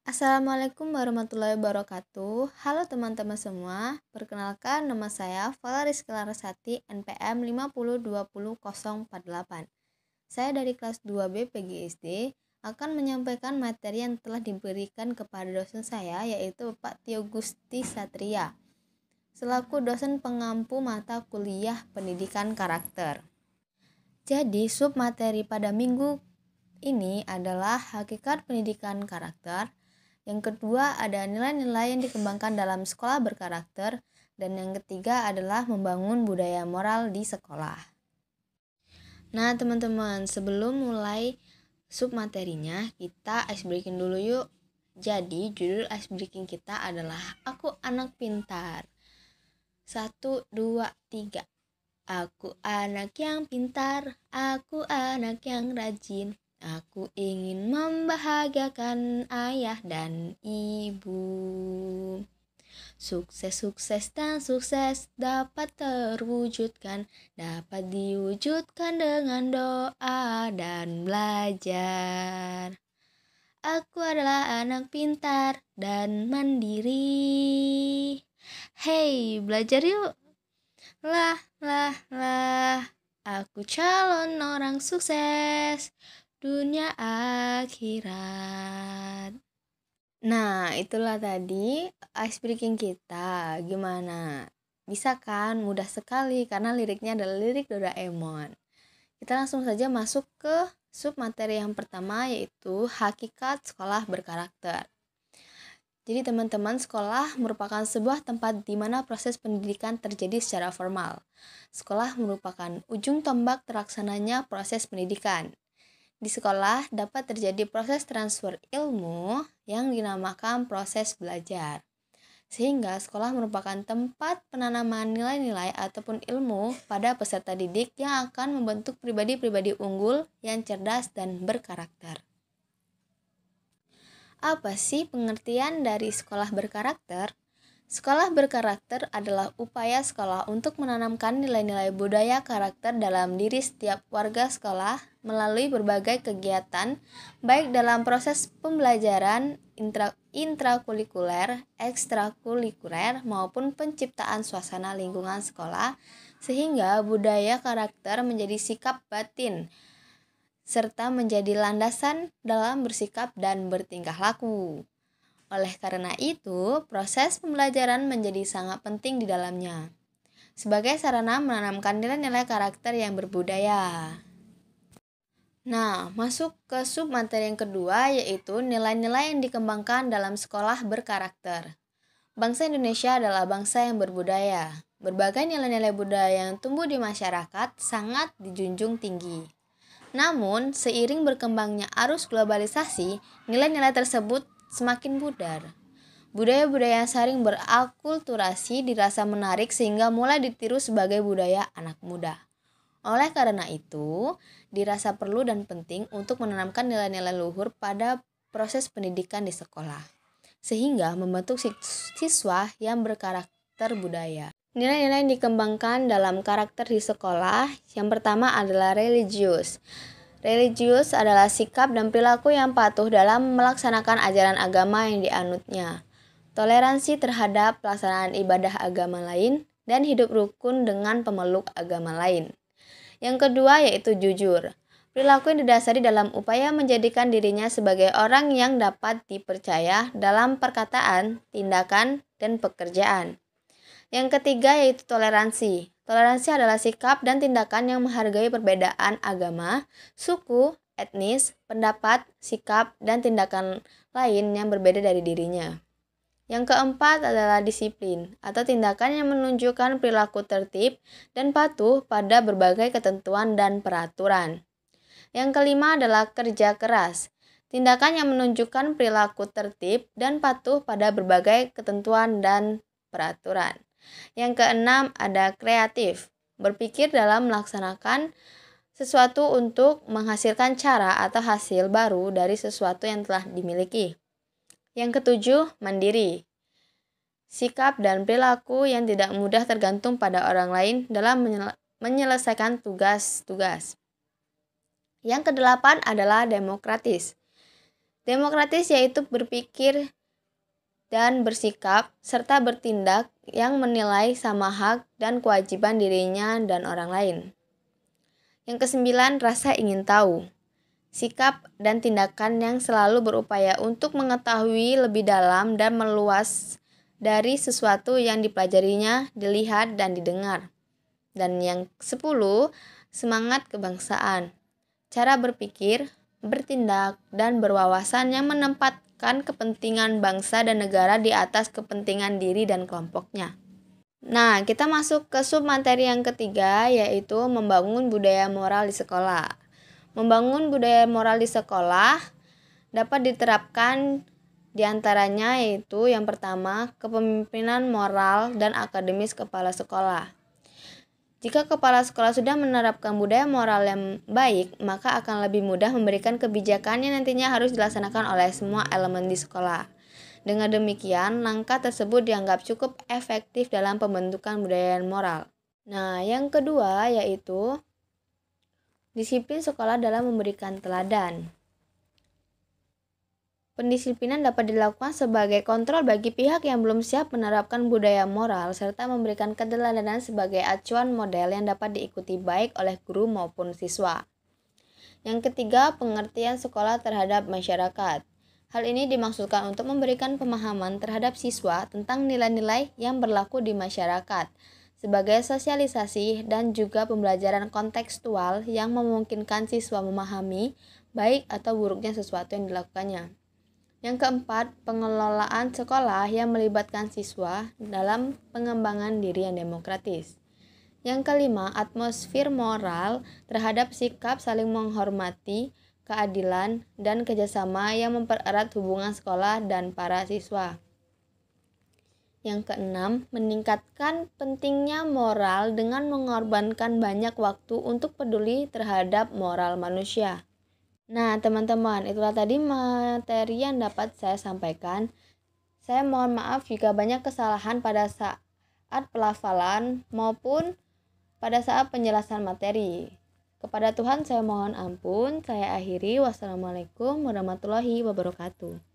Assalamualaikum warahmatullahi wabarakatuh. Halo teman-teman semua, perkenalkan nama saya Valeris Larasati NPM 5020048. Saya dari kelas 2B PGSD akan menyampaikan materi yang telah diberikan kepada dosen saya, yaitu Bapak Tio Gusti Satria, selaku dosen pengampu mata kuliah pendidikan karakter. Jadi sub materi pada minggu ini adalah hakikat pendidikan karakter. Yang kedua ada nilai-nilai yang dikembangkan dalam sekolah berkarakter. Dan yang ketiga adalah membangun budaya moral di sekolah. Nah teman-teman, sebelum mulai sub materinya, kita ice breaking dulu yuk. Jadi judul ice breaking kita adalah Aku Anak Pintar. 1, 2, 3. Aku anak yang pintar, aku anak yang rajin. Aku ingin membahagiakan ayah dan ibu. Sukses dan sukses dapat terwujudkan, dapat diwujudkan dengan doa dan belajar. Aku adalah anak pintar dan mandiri. Hey, belajar yuk. Lah, aku calon orang sukses dunia akhirat. Nah, itulah tadi ice breaking kita. Gimana? Bisa kan? Mudah sekali karena liriknya adalah lirik Doraemon. Kita langsung saja masuk ke sub materi yang pertama, yaitu hakikat sekolah berkarakter. Jadi teman-teman, sekolah merupakan sebuah tempat di mana proses pendidikan terjadi secara formal. Sekolah merupakan ujung tombak terlaksananya proses pendidikan. Di sekolah dapat terjadi proses transfer ilmu yang dinamakan proses belajar. Sehingga sekolah merupakan tempat penanaman nilai-nilai ataupun ilmu pada peserta didik yang akan membentuk pribadi-pribadi unggul yang cerdas dan berkarakter. Apa sih pengertian dari sekolah berkarakter? Sekolah berkarakter adalah upaya sekolah untuk menanamkan nilai-nilai budaya karakter dalam diri setiap warga sekolah melalui berbagai kegiatan, baik dalam proses pembelajaran intrakurikuler, ekstrakurikuler, maupun penciptaan suasana lingkungan sekolah, sehingga budaya karakter menjadi sikap batin serta menjadi landasan dalam bersikap dan bertingkah laku. Oleh karena itu, proses pembelajaran menjadi sangat penting di dalamnya, sebagai sarana menanamkan nilai-nilai karakter yang berbudaya. Nah, masuk ke sub materi yang kedua, yaitu nilai-nilai yang dikembangkan dalam sekolah berkarakter. Bangsa Indonesia adalah bangsa yang berbudaya. Berbagai nilai-nilai budaya yang tumbuh di masyarakat sangat dijunjung tinggi. Namun, seiring berkembangnya arus globalisasi, nilai-nilai tersebut semakin pudar. Budaya-budaya yang saling berakulturasi dirasa menarik sehingga mulai ditiru sebagai budaya anak muda. Oleh karena itu, dirasa perlu dan penting untuk menanamkan nilai-nilai luhur pada proses pendidikan di sekolah, sehingga membentuk siswa yang berkarakter budaya. Nilai-nilai yang dikembangkan dalam karakter di sekolah, yang pertama adalah religius. Religius adalah sikap dan perilaku yang patuh dalam melaksanakan ajaran agama yang dianutnya. Toleransi terhadap pelaksanaan ibadah agama lain, dan hidup rukun dengan pemeluk agama lain. Yang kedua yaitu jujur. Perilaku yang didasari dalam upaya menjadikan dirinya sebagai orang yang dapat dipercaya dalam perkataan, tindakan, dan pekerjaan. Yang ketiga yaitu toleransi. Toleransi adalah sikap dan tindakan yang menghargai perbedaan agama, suku, etnis, pendapat, sikap, dan tindakan lain yang berbeda dari dirinya. Yang keempat adalah disiplin, atau tindakan yang menunjukkan perilaku tertib dan patuh pada berbagai ketentuan dan peraturan. Yang kelima adalah kerja keras. Tindakan yang menunjukkan perilaku tertib dan patuh pada berbagai ketentuan dan peraturan. Yang keenam ada kreatif, berpikir dalam melaksanakan sesuatu untuk menghasilkan cara atau hasil baru dari sesuatu yang telah dimiliki. Yang ketujuh, mandiri, sikap dan perilaku yang tidak mudah tergantung pada orang lain dalam menyelesaikan tugas-tugas. Yang kedelapan adalah demokratis, Demokratis yaitu berpikir dan bersikap serta bertindak yang menilai sama hak dan kewajiban dirinya dan orang lain. Yang kesembilan, rasa ingin tahu. Sikap dan tindakan yang selalu berupaya untuk mengetahui lebih dalam dan meluas dari sesuatu yang dipelajarinya, dilihat, dan didengar. Dan yang 10, semangat kebangsaan. Cara berpikir, bertindak, dan berwawasan yang menempatkan kepentingan bangsa dan negara di atas kepentingan diri dan kelompoknya. Nah, kita masuk ke submateri yang ketiga, yaitu membangun budaya moral di sekolah. Membangun budaya moral di sekolah dapat diterapkan diantaranya yaitu yang pertama, kepemimpinan moral dan akademis kepala sekolah. Jika kepala sekolah sudah menerapkan budaya moral yang baik, maka akan lebih mudah memberikan kebijakan yang nantinya harus dilaksanakan oleh semua elemen di sekolah. Dengan demikian, langkah tersebut dianggap cukup efektif dalam pembentukan budaya moral. Nah, yang kedua yaitu disiplin sekolah dalam memberikan teladan. Pendisiplinan dapat dilakukan sebagai kontrol bagi pihak yang belum siap menerapkan budaya moral serta memberikan keteladanan sebagai acuan model yang dapat diikuti baik oleh guru maupun siswa. Yang ketiga, pengertian sekolah terhadap masyarakat. Hal ini dimaksudkan untuk memberikan pemahaman terhadap siswa tentang nilai-nilai yang berlaku di masyarakat sebagai sosialisasi dan juga pembelajaran kontekstual yang memungkinkan siswa memahami baik atau buruknya sesuatu yang dilakukannya. Yang keempat, pengelolaan sekolah yang melibatkan siswa dalam pengembangan diri yang demokratis. Yang kelima, atmosfer moral terhadap sikap saling menghormati, keadilan, dan kerjasama yang mempererat hubungan sekolah dan para siswa. Yang keenam, meningkatkan pentingnya moral dengan mengorbankan banyak waktu untuk peduli terhadap moral manusia. Nah, teman-teman, itulah tadi materi yang dapat saya sampaikan. Saya mohon maaf jika banyak kesalahan pada saat pelafalan maupun pada saat penjelasan materi. Kepada Tuhan saya mohon ampun. Saya akhiri. Wassalamualaikum warahmatullahi wabarakatuh.